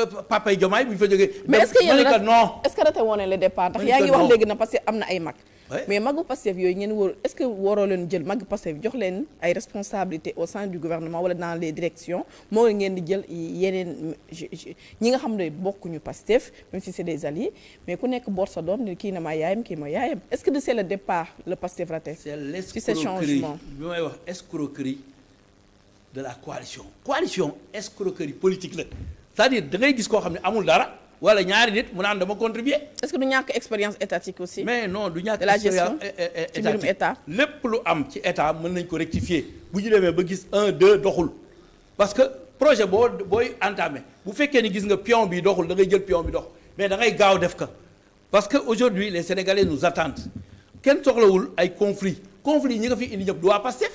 papay Diomaye bu ñu fa jógee. mais est-ce que yéen non est-ce que raté woon le départ ndax yaa ngi wax léegi na parce que am na ay mag. mais magu Pastef yooyu ngeen war est-ce que waroo leen jël magu Pastef jox leen ay responsabilités au sein du gouvernement wala dans les directions moo ngeen di jël yeneen ñi nga xam ne bokkuñu Pastef même si c'est des alliés mais ku nekk boot sa doom ni kii na ma yaayam kii ma yaayam est-ce que c'est le départ le Pastef raté. c'est l'escroquerie ci ce changement bi may wax escroquerie de la coalition escroquerie politique la c'est-à-dire da ngay gis koo xam ne amul dara wala ñaari nit mu naan dama contribuer. est-ce que du ñàkk expérience étatique aussi. mais non du ñàkk expérience étatique ci mbirum état. lépp lu am ci état mën nañ ko rectifier bu ñu demee ba gis 1 2 doxul parce que projet booy entamé bu fekkee ni gis nga pion bi doxul da ngay jël pion bi dox mais da ngay gaaw def ko parce que aujourd'hui les Sénégalais nous attendent kenn soxlawul ay conflits ñi nga fi indi ñëpp du waa Pastef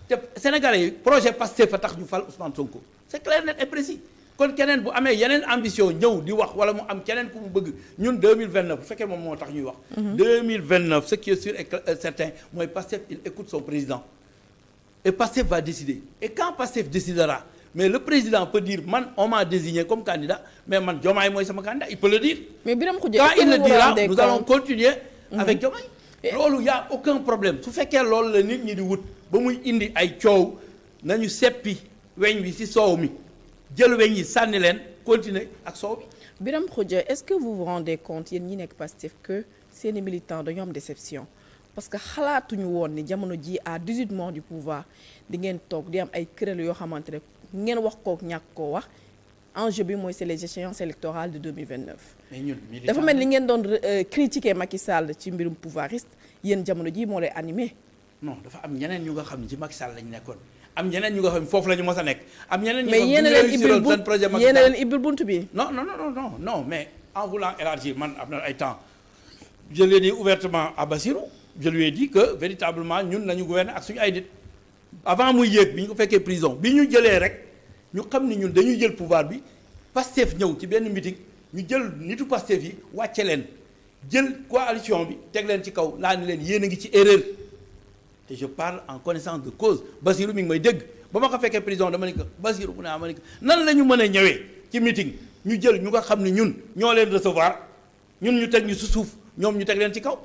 te Sénégalais yi projet Pastef fa tax ñu fal Ousmane Sonko c'est clair net et précis kon keneen bu amee yeneen ambition ñëw di wax wala mu am keneen ku mu bëgg ñun 2029 bu fekkee moom moo tax ñuy wax. 2029 ce qui est sûr et certain mooy Pastef il écoute son président et Pastef va décider et quand Pastef décidera mais le président peut dire man on m'a désigné comme candidat mais man Diomaye mooy sama candidat il peut le dire. mais Birame Khoudia quand il le dira nous allons continuer avec Diomaye. loolu y a aucun problème su fekkee loolu la nit ñi di wut ba muy indi ay coow nañu seppi weñ bi ci soow mi jël weñ yi sànni leen continuer ak soow bi. Birame Khoudia est-ce que vous vous rendez compte yéen ñi nekk Pastef que seeni militants dañoo am déception parce que xalaatuñu woon ni jamono ji à 18 mois du pouvoir di ngeen toog di am ay kuréel yoo xamante ne ngeen wax kook ñàkk koo wax enjeu bi mooy c'est les échéances électorales de 2029. mais ñun dafa mel ni ngeen doon critiquer Macky Sall ci mbirum pouvoiriste yéen jamono ji moo lay animé. non dafa am ñeneen ñu nga xam ne ci Macky Sall lañu nekkoon am ñeneen ñu nga xam ne foofu la ñu mës a nekk. am ñeneen ñu mais yéen a leen ibbil bunt projet Macky yéen a leen ibbil bunt bi. non mais en voulant élargir man am na ay temps je l'ai dit ouvertement à Bassirou je lui ai dit que véritablement ñun nañu gouverner ak suñu ay nit avant muy yéeg bi ñu ko fekkee prison bi ñu jëlee rek ñu xam ni ñun dañuy jël pouvoir bi Pastef ñëw ci benn meeting ñu jël nitu Pastef yi wàcce leen jël coalition bi teg leen ci kaw laa ni leen yéen a ngi ci erreur te je parle en connaissance de cause Bassirou mi ngi may dégg ba ma ko fekkee prison dama ni ko Bassirou mu ne ma ni ko nan la ñu mën a ñëwee ci meeting ñu jël ñu nga xam ne ñun ñoo leen recevoir ñun ñu teg ñu su suuf ñoom ñu teg leen ci kaw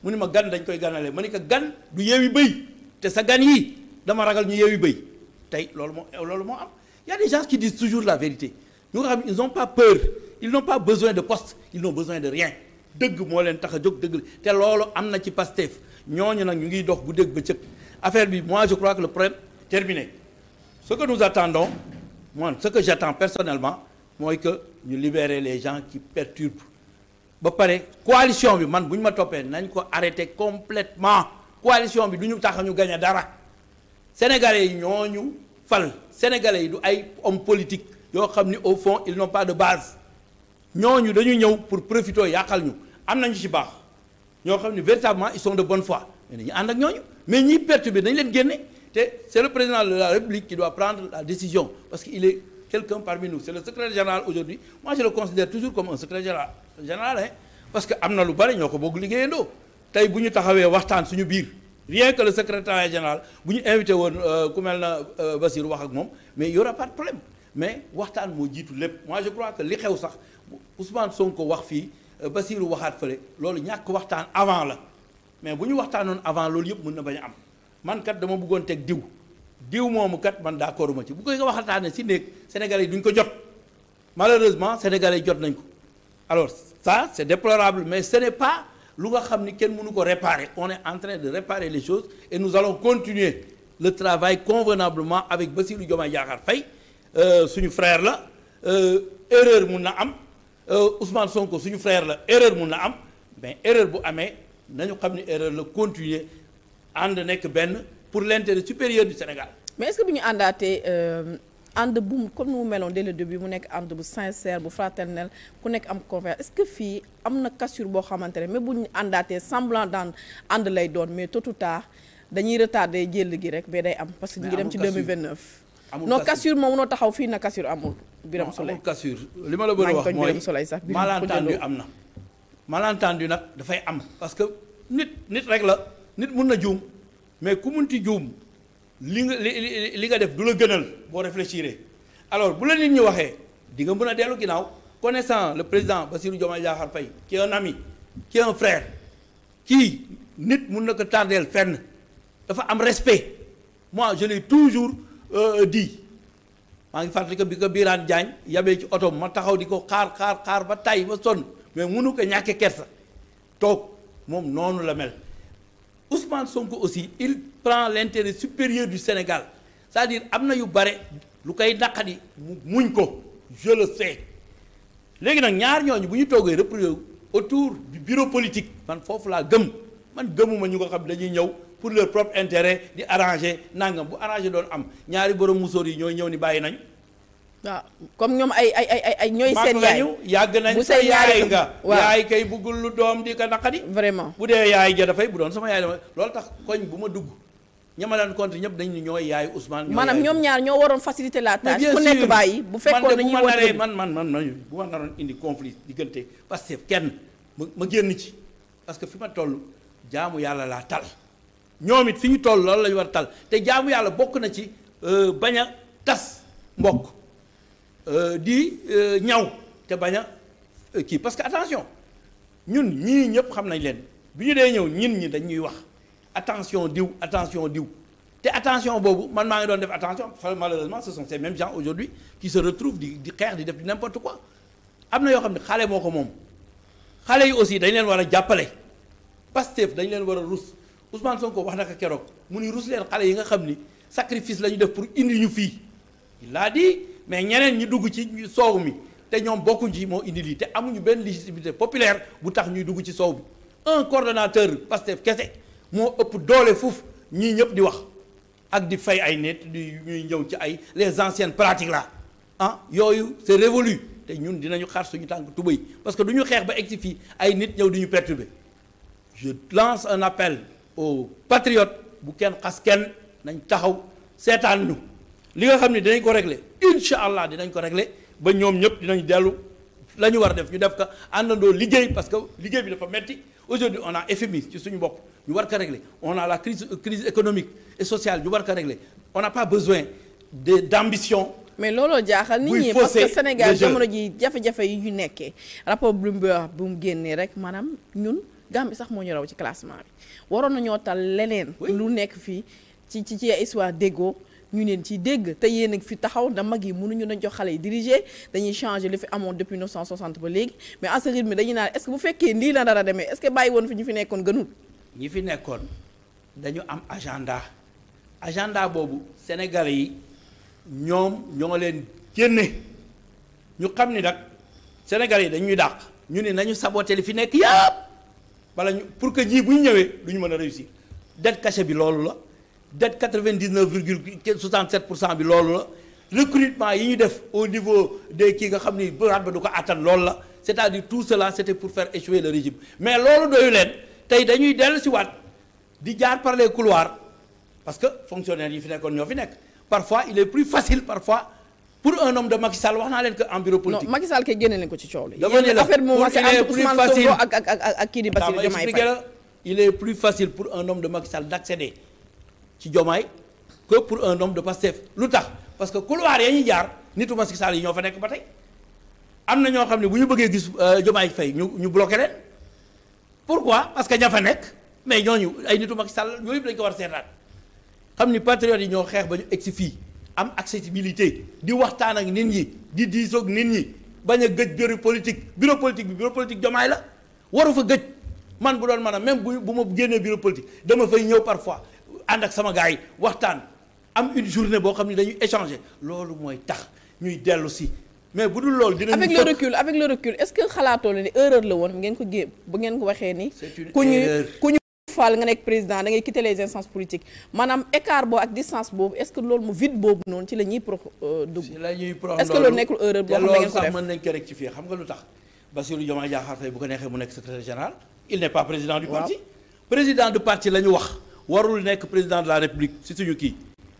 mu ni ma gan dañ koy ganalee ma ni ko gan du yeewi bëy te sa gan yii dama ragal ñu yeewi bëy tey loolu moo am il y a des gens qui disent toujours la vérité ñu nga xam ne ils n'ont pas peur ils n'ont pas besoin de poste ils n'ont besoin de rien dëgg moo leen tax a jóg dëgg te loolu am na ci Pastef ñooñu nag ñu ngi dox bu dégg ba cëg affaire bi moi je crois que le problème terminé ce que nous attendons moi ce que j'attends personnellement mooy que ñu libérer les gens qui perturbent ba pare coalition bi man bu ñu ma toppee nañ ko arrêter complètement coalition bi du ñu tax ñu gagner dara sénégalais yi ñooñu fal sénégalais yi du ay hommes politiques yoo xam ni au fond ils n'ont pas de base ñooñu dañu ñëw pour profiter yàqal ñu am nañu ci baax ñoo xam ne véritablement ils sont de bonne foi mais dañu ànd ak ñooñu mais ñiy perturber dañu leen génne te c'est le président de la République qui doit prendre la décision parce qu'il est quelqu'un parmi nous c'est le secrétaire général aujourd'hui moi je le considère toujours comme un secrétaire général hein parce que am na lu bari ñoo ko bëgg liggéeyandoo tey bu ñu taxawee waxtaan suñu biir rien que le secrétaire général bu ñu invité woon ku mel na Bassirou wax ak moom mais il y aura pas de problème mais waxtaan moo jiitu lépp moi je crois que li xew sax Ousmane Sonko wax fii Bassirou waxaat fële loolu ñàkk waxtaan avant la mais bu ñu waxtaanoon avant loolu yëpp mën na bañ a am man kat dama bëggoon teg diw moomu kat man d'accord ma ci bu koy nga waxataane si néeg Sénégalais yi duñ ko jot malheureusement Sénégalais yi jot nañ ko alors ça c'est déplorable mais ce n'est pas lu nga xam ni kenn mënu ko réparer on est en train de réparer les choses et nous allons continuer le travail convenablement avec Bassirou Diomaye Diakhar Faye suñu frère la erreur mun na am Ousmane Sonko suñu frère la erreur mun na am mais erreur bu amee nañu xam ni erreur la continuer ànd nekk benn pour l'intérêt supérieur du Sénégal. mais est-ce que bu ñu àndaatee ànd bu comme ni mu meloon dès le début mu nekk ànd bu sincère bu fraternel ku nekk am confiance est-ce que fii am na cassure boo xamante ne mais bu ñu àndaatee semblant ànd lay doon mais tôt ou tard dañuy retarder jël gi rek mais day am. parce que ñu ngi dem ci 2029. non cassure moom munoo taxaw fii na cassure amul. Birame Souleye amul cassure li ma la bëgg a wax mooy malentendu am na. malentendu nag dafay am parce que nit rek la nit mun na juum mais ku munti juum li nga def du la gënal boo réfléchir alors bu la nit ñi waxee di nga mën a dellu ginnaaw connaissant le président Bassirou Diomaye Diakhar Faye qui est un ami qui est un frère kii nit mun na ko tardeel fenn dafa am respect moi je l'ai toujours dit maa ngi fàttali ko bi ko Birane Diagne yabee ci oto ma taxaw di ko xaar ba tay ba sonn mais munu ko ñàkke kersa toog moom noonu la mel Ousmane Sonko aussi il prend l'intérêt supérieur du Sénégal c'est-à-dire am na yu bare lu koy naqadi mu muñ ko je le sais léegi nag ñaar ñooñu bu ñu toogee replier autour du bureau politique man foofu laa gëm man gëmuma ñu ko xam dañuy ñëw pour leur propre intérêt di arranger nangam bu arranger doon am ñaari borom musóor yi ñooy ñëw ni bàyyi nañ. waaw comme ñoom ay ñooy seen yaay yàgg nañ sa yaay nga yaay kay buggul lu doom di ko naqadi vraiment bu dee yaay ja dafay bu doon sama yaay dafay loolu tax koñ bu ma dugg ñama daan compte ñëpp dañ ni ñooy yaayu Ousmane maanaam ñoom ñaar ñoo waroon faciliter la tâche ku nekk bàyyi bu fekkoon dañuy naree man bu ma naroon indi conflit diggante parce que kenn ma génn ci parce que fi ma toll jaamu yàlla laa tal ñoom it fi ñu toll loolu la ñu war a tal te jaamu yàlla bokk na ci bañ a tas mbokk di ñaw te bañ a kii parce que attention ñun ñii ñëpp xam nañ leen bi ñu dee ñëw ñi dañuy wax attention diw te attention boobu man maa ngi doon def attention malheureusement ce sont ces mêmes gens aujourd'hui qui se retrouvent di xeex di def di n'importe quoi am na yoo xam ne xale moo ko moom xale yi aussi dañ leen war a jàppale Pastef dañ leen war a rus Ousmane Sonko wax na ko keroog mu ni rus leen xale yi nga xam ni sacrifice la ñu def pour indi ñu fii il l'a dit mais ñeneen ñi dugg ci soow mi te ñoom bokkuñ ci moo indi lii te amuñu benn légitimité populaire bu tax ñuy dugg ci soow bi un coordonnateur Pastef kese moo ëpp doole foofu ñii ñëpp di wax ak di fay ay nit di ñuy ñëw ci ay les anciennes pratiques là yooyu c'est révolu te ñun dinañu xaar suñu tànk tubéy parce que du ñu xeex ba egsi fii ay nit ñëw di ñu perturber je lance un appel aux patriotes bu kenn xas kenn nañ taxaw seetaan ñu li nga xam ne dinañ ko régler incha allah dinañ ko régler ba ñoom ñëpp dinañ dellu la ñu war a def ñu def ko àndandoo liggéey parce que liggéey bi dafa metti aujourd'hui on a FMI ci suñu bopp ñu war ko régler on a la crise économique et sociale ñu war ko régler on n'a pas besoin d'ambition. mais looloo jaaxal nit ñi parce que Sénégal jamono ji jafe-jafe yi ñu nekkee rapport Bloomberg bu mu génnee rek maanaam ñun Gambie sax moo ñu raw ci classement bi waroon nañoo tal leneen lu nekk fii ci histoire déggoo ñu leen ci dégg te yéen a fi taxaw da mag yi mënuñu na jox xale yi diriger dañuy changer li fi amoon depuis 1960 ba léegi mais à ce rythme dañuy naan est-ce que bu fekkee nii la dara demee est-ce que bàyyi woon fi ñu fi nekkoon gënul. ñi fi nekkoon dañu am agenda boobu Sénégalais yi ñoom ñoo leen génne ñu xam ni nag Sénégalais yi dañuy dàq ñu ne nañu saboter li fi nekk yëpp bala ñu pour que ñii bu ñu ñëwee du ñu mën a réussir dette cachée bi loolu la. dette 99,67% bi loolu la recrutement yi ñu def au niveau des kii nga xam ni ba du ko attan loolu la c'est-à-dire tout cela c'était pour faire échouer le régime mais loolu doyu leen tey dañuy dellu si waat di jaar par les couloirs parce que fonctionnaires yi fi nekkoon ñoo fi nekk parfois il est plus facile parfois pour un homme de Macky Sall wax naa leen que en bureau politique. non Macky Sall kay génne leen ko ci coow li. dama ne la affaire bi moom c'est entre Ousmane Sonko ak kii di Bassirou Diomaye Faye. il est plus facile pour un homme de Macky Sall d'accéder ci Diomaye que pour un homme de Pastef lu tax parce que couloir ya ñuy jaar nitu Macky Sall yi ñoo fa nekk ba tey am na ñoo xam ne bu ñu bëggee gis Diomaye Faye ñu bloqué leen pourquoi parce que ña fa nekk mais ñooñu ay nitu Macky Sall yooyu yëpp dañu ko war a seetaat xam ni patriotes yi ñoo xeex ba ñu egsi fii am accessibilité di waxtaan ak nit ñi di diisoog nit ñi bañ a gëj bureau politique bi bureau politique Diomaye la waru fa gëj man bu doon mën a même bu ma génnee bureau politique dama fay ñëw parfois ànd ak sama gars yi waxtaan am une journée boo xam ne dañuy échanger loolu mooy tax ñuy dellu si mais bu dul loolu. dinañu avec le recul est-ce que xalaatoo la ni erreur la woon ngeen ko gé bu ngeen ko waxee ni. c'est une erreur ku ñu faal nga nekk président da ngay quitter les instances politiques maanaam écart boobu ak distance boobu est-ce que loolu mu vide boobu noonu ci la ñuy dugg. ci la ñuy est-ce que loolu nekkul erreur boo xam ne ngeen ko def sax mën nañ ko rectifier xam nga lu tax Bassirou Diomaye Diakhar Faye bu ko neexee mu nekk secrétaire général il n'est pas président du parti. président du parti la ñu wax. warul nekk président de la république si suñu kii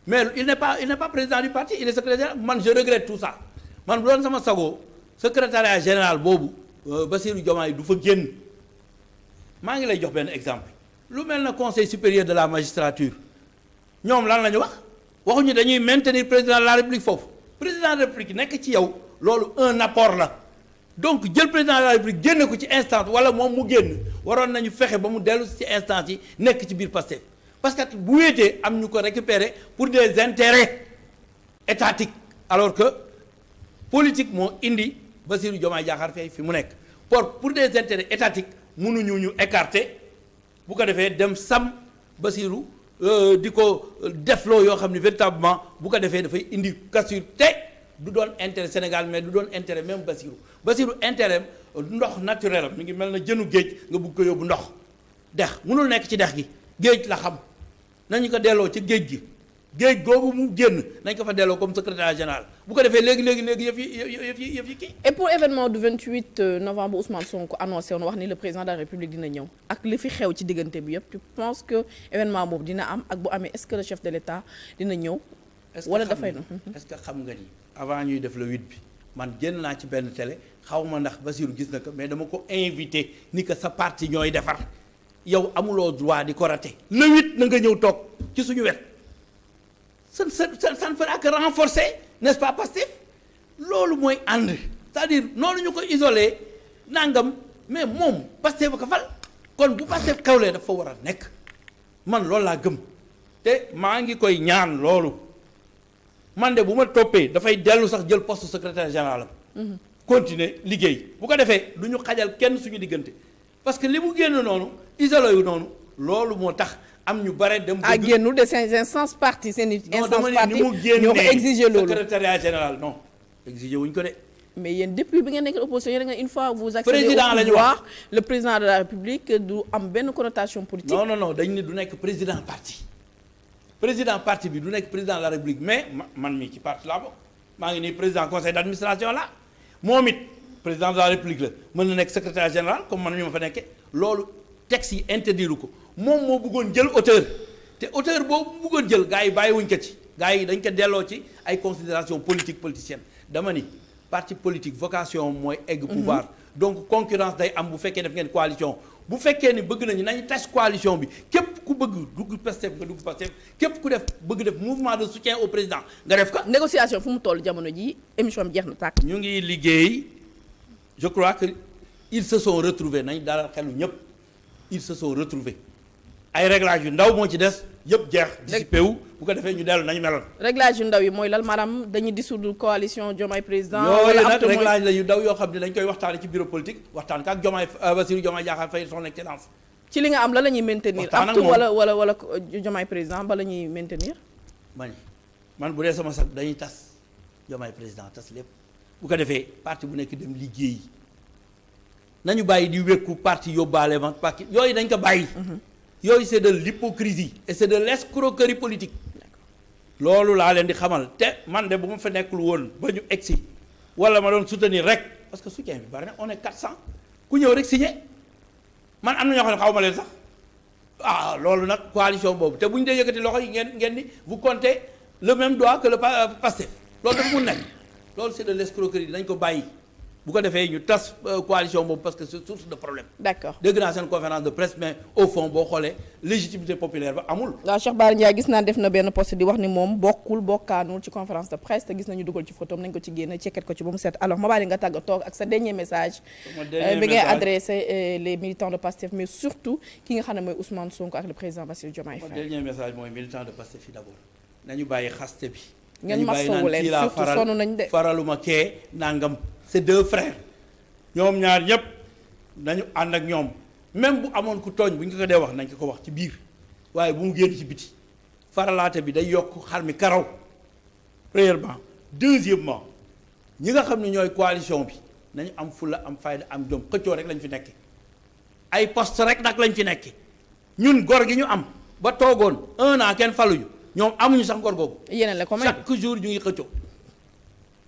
mais il n'est pas président du parti il est secrétaire man je regrette tout ça man bu doon sama sago secrétariat général boobu Bassirou Diomaye du fa génn maa ngi lay jox benn exemple lu mel na conseil supérieur de la magistrature ñoom lan la ñu waxuñu dañuy maintenir président de la république foofu président de la république nekk ci yow loolu un apport la donc jël président de la République génne ko ci instance wala moom mu génn waroon nañu fexe ba mu dellu ci instance yi nekk ci biir Pastef parce que bu wéetee am ñu ko récupérer pour des intérêts étatiques alors que politique moo indi Bassirou Diomaye Diakhar Faye fi mu nekk pour des intérêts étatiques mënuñu ñu écarter bu ko defee dem sam Bassirou di ko defloo yoo xam ne véritablement bu ko defee dafay indi cassure te du doon intérêt Sénégal mais du doon intérêt même Bassirou intérêt ndox naturel am mi ngi mel na jënu géej nga bugg ko yóbbu ndox dex mënul nekk ci dex gi géej la xam nañu ko delloo ci géej gi géej googu mu génn nañ ko fa delloo comme secrétaire général bu ko defee léegi yëf yi kii. et pour événement du 28 novembre Ousmane Sonko annoncé woon wax ni le président de la République dina ñëw ak li fi xew ci diggante bi yëpp tu penses que événement boobu dina am ak bu amee est-ce que le chef de l'État dina ñëw. wala dafay na est-ce que xam nga ni avant ñuy def le 8 bi man génn naa ci benn télé xaw ma ndax Bassirou gis na ko mais dama ko invité ni que sa parti ñooy defar yow amuloo droit di ko rater le 8 na nga ñëw toog ci suñu wet. ça ne fera que renforcer n'est-ce pas Pastef loolu mooy ànd c'est-à-dire noonu ñu ko isolé nangam mais moom Pastef ba ko fal kon bu Pastef xewlee dafa war a nekk man loolu laa gëm te maa ngi koy ñaan loolu man de bu ma toppee dafay dellu sax jël poste secrétaire général am continuer liggéey bu ko defee du ñu xajal kenn suñu diggante parce que li mu génn noonu isolé yu noonu loolu moo tax am ñu bare dem. génnul de ces instances parti seen instance parti ñoo ko exiger loolu secrétariat général non exiger wuñ ko de. mais yéen depuis bi ngeen nekk opposition yéen nga une fois vous accédez président au la ñu pouvoir wax le président de la République du am benn connotation politique. non dañ ne du nekk président parti bi du nekk président de la République mais man mii ci parti laa bokk maa ngi nii président conseil d'administration la moom it président de la République la mën na nekk secrétaire général comme man ñu ma fa nekkee loolu texte yi interdiru ko. moom moo bëggoon jël auteur te auteur boobu bëggoon jël gars yi bàyyiwuñ ko ci gars yi dañ ko delloo ci ay considération politicienne dama ni parti politique vocation mooy egg pouvoir donc concurrence day am bu fekkee def ngeen coalition bu fekkee ni bëgg nañu tas coalition bi képp ku bëgg dugg Pastef nga dugg Pastef képp ku bëgg def mouvement de soutien au président nga def ko. négociation fu mu toll jamono ji émission bi jeex na tàkk. ñu ngi liggéey je crois que ils se sont retrouvés nañ dalal xelu ñëpp ils se sont retrouvés ay réglage yu ndaw moo ci des yëpp jeex. dissipé wu bu ko defee ñu dellu nañu meloon. réglage yu ndaw yi mooy lan maanaam dañuy dissoudre coalition Diomaye président. wala am nag réglage la yu ndaw yoo xam ne dañ koy waxtaane ci bureau politique waxtaan ak Diomaye Bassirou Diomaye Diakhar Faye son excellence. ci li nga am la ñuy maintenir. waxtaan ak moom wala Diomaye président ba la ñuy maintenir. man bu dee sama sax dañuy tas Diomaye président tas lépp bu ko defee parti bu nekk dem liggéeyi nañu bàyyi di wékku parti yóbbaale ma parti yooyu dañ ko bàyyi. yooyu c'est de l'hypocrisie et c'est de l'escroquerie politique loolu laa leen di xamal te man de bu ma fa nekkul woon ba ñu egsi wala ma doon soutenir rek parce que soutien bi bari na on est 400 ku ñëw rek signé man am na ñoo xam ne xaw ma leen sax loolu nag coalition boobu te bu ñu dee yëkkati loxo yi ngeen ni vous comptez le même doigt que le Pastef loolu dafa mun nekk loolu c'est de l'escroquerie dañ ko bàyyi bu ko defee ñu tas coalition boobu parce que c'est source de problème. d'accord dégg naa seen conférence de presse mais au fond boo xoolee légitimité populaire ba amul. waaw Cheikh Bara Ndiaye gis naa def na benn post di wax ni moom bokkaanul ci conférence de presse te gis nañu dugal ci photo nañ ko ci génne cekket ko ci ba mu set alors ma bàyyi nga tàggatoo ak sa dernier message. bi ngay adressé les militants de Pastef mais surtout ki nga xam ne mooy Ousmane Sonko ak le président Bassirou Diomaye Faye. mon dernier message mooy militant de Pastef yi d'abord nañu bàyyi xaste bi. ngeen masawu leen surtout sonn nañ de faraluma kee nangam. c'est deux frères ñoom ñaar ñëpp nañu ànd ak ñoom même bu amoon ku tooñ bu ñu ko dee wax nañ ko wax ci biir waaye bu mu génn ci biti faralaate bi day yokk xar mi karaw premièrement deuxièmement ñi nga xam ne ñooy coalition bi nañu am fulla am fayda am jom xëccoo rek lañ fi nekke ay poste rek nag lañ fi nekke ñun gor gi ñu am ba toogoon 1 an kenn faluñu ñoom amuñu sax gor googu yéen la ko may chaque jour ñu ngi xëccoo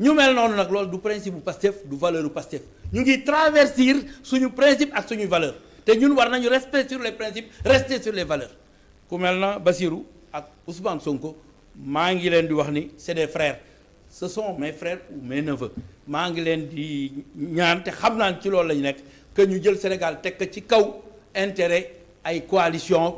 ñu mel noonu nag loolu du principe bu Pastef du valeur bu Pastef ñu ngi traverser suñu principe ak suñuy valeur te ñun war nañu rester sur les principes rester sur les valeurs ku mel na Bassirou ak Ousmane Sonko maa ngi leen di wax ni c'est des frères ce sont mes frères ou mes neveux maa ngi leen di ñaan te xam naa ci loolu lañu nekk que ñu jël Sénégal teg ko ci kaw intérêt ay coalition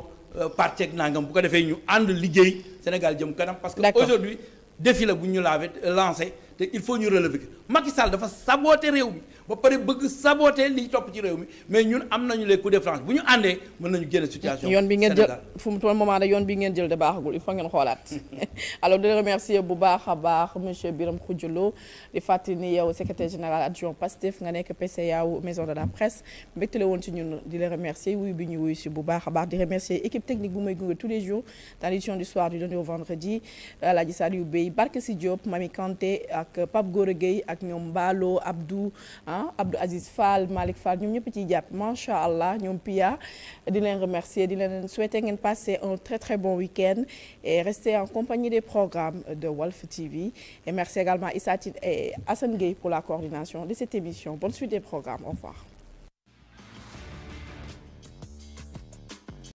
parti ak nangam bu ko defee ñu ànd liggéey Sénégal jëm kanam parce que aujourd'hui défi la bu ñu lancé te il faut ñu relever Macky Sall dafa saboter réew mi ba pare bëgg saboter liy topp ci réew mi mais ñun am nañu les coups de France bu ñu àndee mën nañu génne situation yoon bi ngeen jël fu mu toll moment yoon bi ngeen jël de baaxagul il faut ngeen xoolaat alors di remercier bu baax a baax monsieur Birame Khoudia Lo di fàttali ni yow secrétaire général adjoint Pastef nga nekk PCA wu maison de la presse mbégte la woon ci ñun di la remercier wuyu bi ñu wuyu si bu baax a baax di remercier équipe technique bu may gunge tous les jours dans l'édition du soir du lundi au vendredi Alaaji Saliou Bey Barke Si Diop Mami Kanté ak Pape Gora Gueye ak ñoom Mballo Abdou Aziz Fall Malick Fall ñoom ñëpp ciy jàpp macha allah ñoom Pia di leen remercier di leen souhaiter ngeen passer un très très bon week-end et rester en compagnie des programmes de Walf TV et merci également Issa Tine et Assane Gueye pour la coordination de cette émission bonne suite des programmes au revoir.